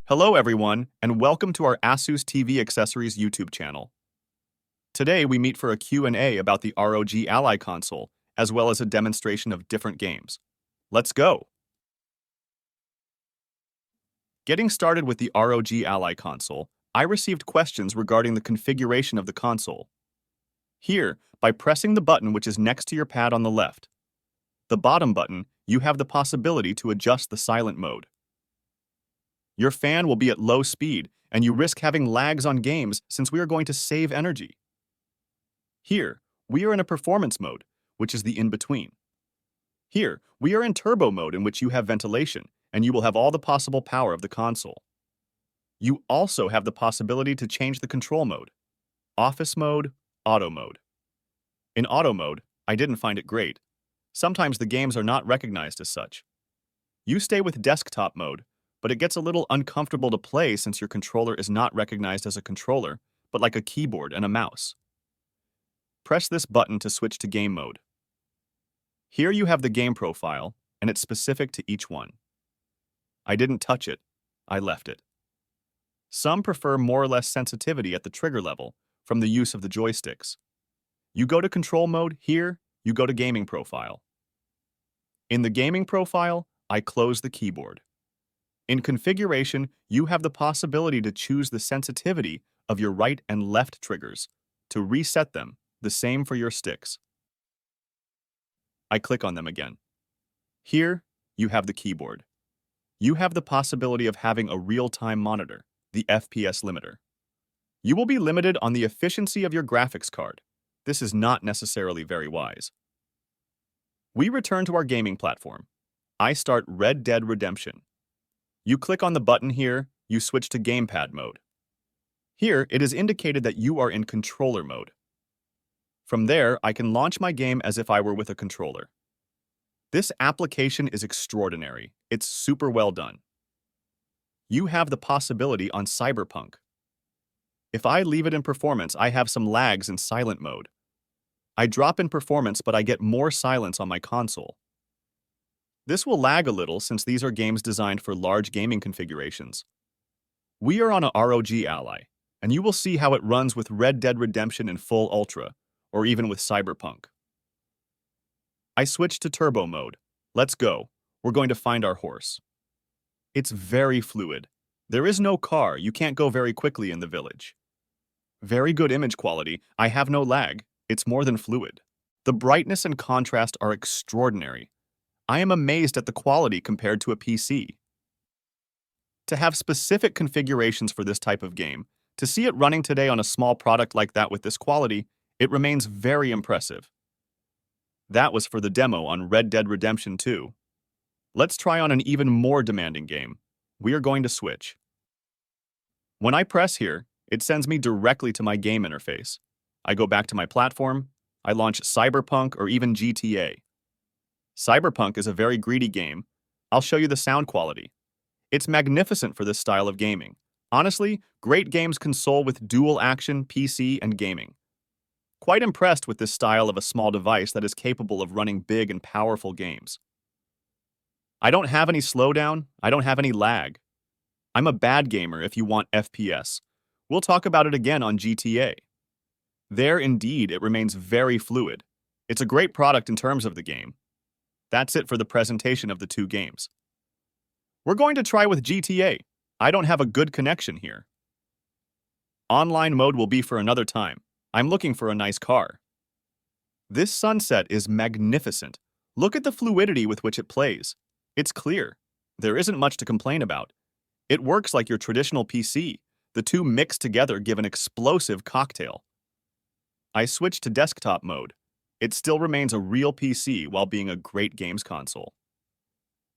Hello everyone, and welcome to our Asus TV Accessories YouTube channel. Today we meet for a Q&A about the ROG Ally console, as well as a demonstration of different games. Let's go! Getting started with the ROG Ally console, I received questions regarding the configuration of the console. Here, by pressing the button which is next to your pad on the left, the bottom button, you have the possibility to adjust the silent mode. Your fan will be at low speed, and you risk having lags on games since we are going to save energy. Here, we are in a performance mode, which is the in-between. Here, we are in turbo mode in which you have ventilation, and you will have all the possible power of the console. You also have the possibility to change the control mode. Office mode, auto mode. In auto mode, I didn't find it great. Sometimes the games are not recognized as such. You stay with desktop mode, but it gets a little uncomfortable to play since your controller is not recognized as a controller, but like a keyboard and a mouse. Press this button to switch to game mode. Here you have the game profile, and it's specific to each one. I didn't touch it, I left it. Some prefer more or less sensitivity at the trigger level from the use of the joysticks. You go to control mode, here you go to gaming profile. In the gaming profile, I close the keyboard. In configuration, you have the possibility to choose the sensitivity of your right and left triggers, to reset them, the same for your sticks. I click on them again. Here, you have the keyboard. You have the possibility of having a real-time monitor, the FPS limiter. You will be limited on the efficiency of your graphics card. This is not necessarily very wise. We return to our gaming platform. I start Red Dead Redemption. You click on the button here, you switch to gamepad mode. Here, it is indicated that you are in controller mode. From there, I can launch my game as if I were with a controller. This application is extraordinary. It's super well done. You have the possibility on Cyberpunk. If I leave it in performance, I have some lags in silent mode. I drop in performance, but I get more silence on my console. This will lag a little since these are games designed for large gaming configurations. We are on a ROG Ally, and you will see how it runs with Red Dead Redemption in full ultra, or even with Cyberpunk. I switch to turbo mode. Let's go. We're going to find our horse. It's very fluid. There is no car, you can't go very quickly in the village. Very good image quality, I have no lag, it's more than fluid. The brightness and contrast are extraordinary. I am amazed at the quality compared to a PC. To have specific configurations for this type of game, to see it running today on a small product like that with this quality, it remains very impressive. That was for the demo on Red Dead Redemption 2. Let's try on an even more demanding game. We are going to switch. When I press here, it sends me directly to my game interface. I go back to my platform, I launch Cyberpunk or even GTA. Cyberpunk is a very greedy game. I'll show you the sound quality. It's magnificent for this style of gaming. Honestly, great games console with dual action, PC, and gaming. Quite impressed with this style of a small device that is capable of running big and powerful games. I don't have any slowdown, I don't have any lag. I'm a bad gamer if you want FPS. We'll talk about it again on GTA. There, indeed, it remains very fluid. It's a great product in terms of the game. That's it for the presentation of the two games. We're going to try with GTA. I don't have a good connection here. Online mode will be for another time. I'm looking for a nice car. This sunset is magnificent. Look at the fluidity with which it plays. It's clear. There isn't much to complain about. It works like your traditional PC. The two mixed together give an explosive cocktail. I switch to desktop mode. It still remains a real PC while being a great games console.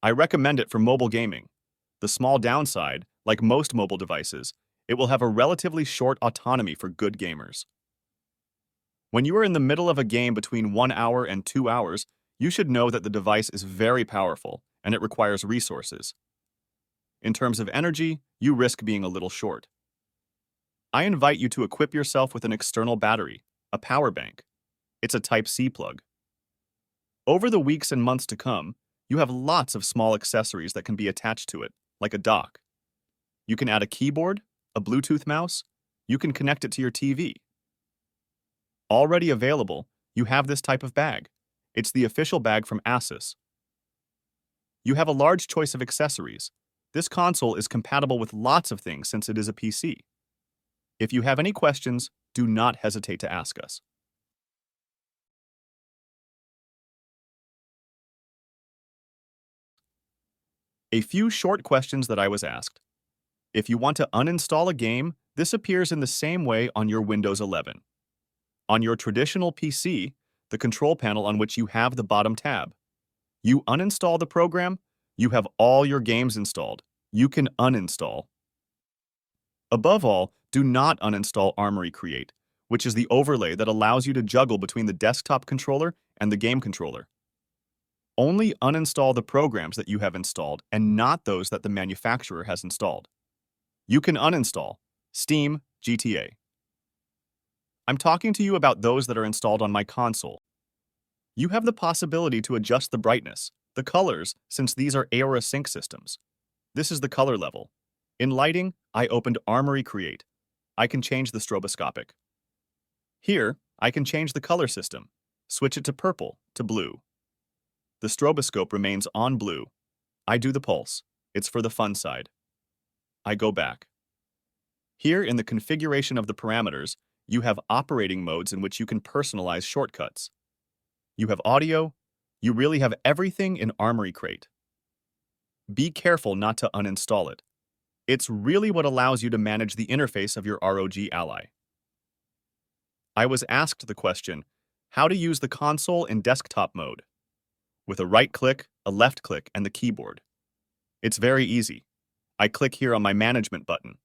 I recommend it for mobile gaming. The small downside, like most mobile devices, it will have a relatively short autonomy for good gamers. When you are in the middle of a game between 1 hour and 2 hours, you should know that the device is very powerful and it requires resources. In terms of energy, you risk being a little short. I invite you to equip yourself with an external battery, a power bank. It's a Type-C plug. Over the weeks and months to come, you have lots of small accessories that can be attached to it, like a dock. You can add a keyboard, a Bluetooth mouse, you can connect it to your TV. Already available, you have this type of bag. It's the official bag from Asus. You have a large choice of accessories. This console is compatible with lots of things since it is a PC. If you have any questions, do not hesitate to ask us. A few short questions that I was asked. If you want to uninstall a game, this appears in the same way on your Windows 11. On your traditional PC, the control panel on which you have the bottom tab. You uninstall the program, you have all your games installed. You can uninstall. Above all, do not uninstall Armory Create, which is the overlay that allows you to juggle between the desktop controller and the game controller. Only uninstall the programs that you have installed and not those that the manufacturer has installed. You can uninstall Steam, GTA. I'm talking to you about those that are installed on my console. You have the possibility to adjust the brightness, the colors, since these are Aura sync systems. This is the color level. In lighting, I opened Armory Create. I can change the stroboscopic. Here, I can change the color system. Switch it to purple, to blue. The stroboscope remains on blue. I do the pulse. It's for the fun side. I go back. Here in the configuration of the parameters, you have operating modes in which you can personalize shortcuts. You have audio. You really have everything in Armory Crate. Be careful not to uninstall it. It's really what allows you to manage the interface of your ROG Ally. I was asked the question, how to use the console in desktop mode? With a right click, a left click, and the keyboard. It's very easy. I click here on my management button.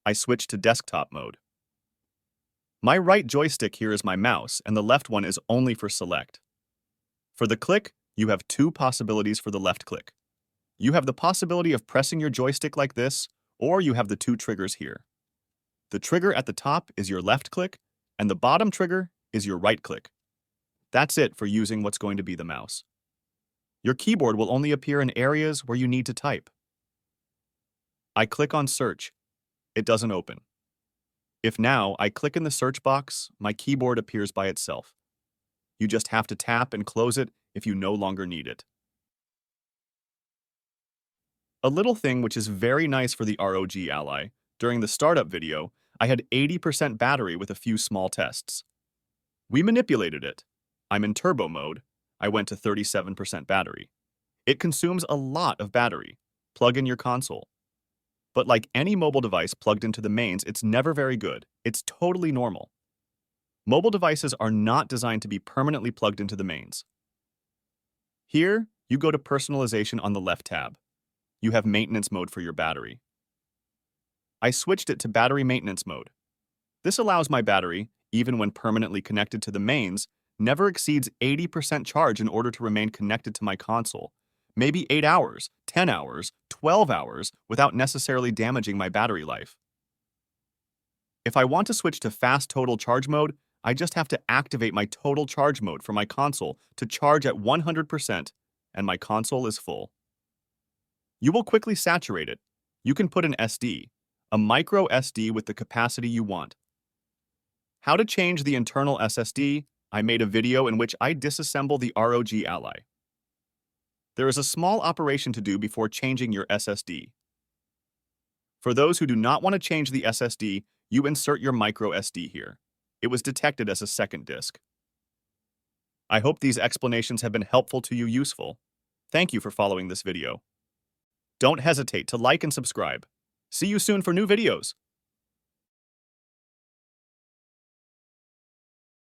I switch to desktop mode. My right joystick here is my mouse, and the left one is only for select. For the click, you have two possibilities for the left click. You have the possibility of pressing your joystick like this, or you have the two triggers here. The trigger at the top is your left click, and the bottom trigger is your right click. That's it for using what's going to be the mouse. Your keyboard will only appear in areas where you need to type. I click on search. It doesn't open. If now I click in the search box, my keyboard appears by itself. You just have to tap and close it if you no longer need it. A little thing which is very nice for the ROG Ally, during the startup video, I had 80% battery with a few small tests. We manipulated it. I'm in turbo mode. I went to 37% battery. It consumes a lot of battery. Plug in your console. But like any mobile device plugged into the mains, it's never very good. It's totally normal. Mobile devices are not designed to be permanently plugged into the mains. Here, you go to personalization on the left tab. You have maintenance mode for your battery. I switched it to battery maintenance mode. This allows my battery, even when permanently connected to the mains, never exceeds 80% charge in order to remain connected to my console. Maybe 8 hours, 10 hours, 12 hours without necessarily damaging my battery life. If I want to switch to fast total charge mode, I just have to activate my total charge mode for my console to charge at 100%, and my console is full. You will quickly saturate it. You can put an SD, a micro SD with the capacity you want. How to change the internal SSD? I made a video in which I disassemble the ROG Ally. There is a small operation to do before changing your SSD. For those who do not want to change the SSD, you insert your micro SD here. It was detected as a second disk. I hope these explanations have been helpful to you, useful. Thank you for following this video. Don't hesitate to like and subscribe. See you soon for new videos.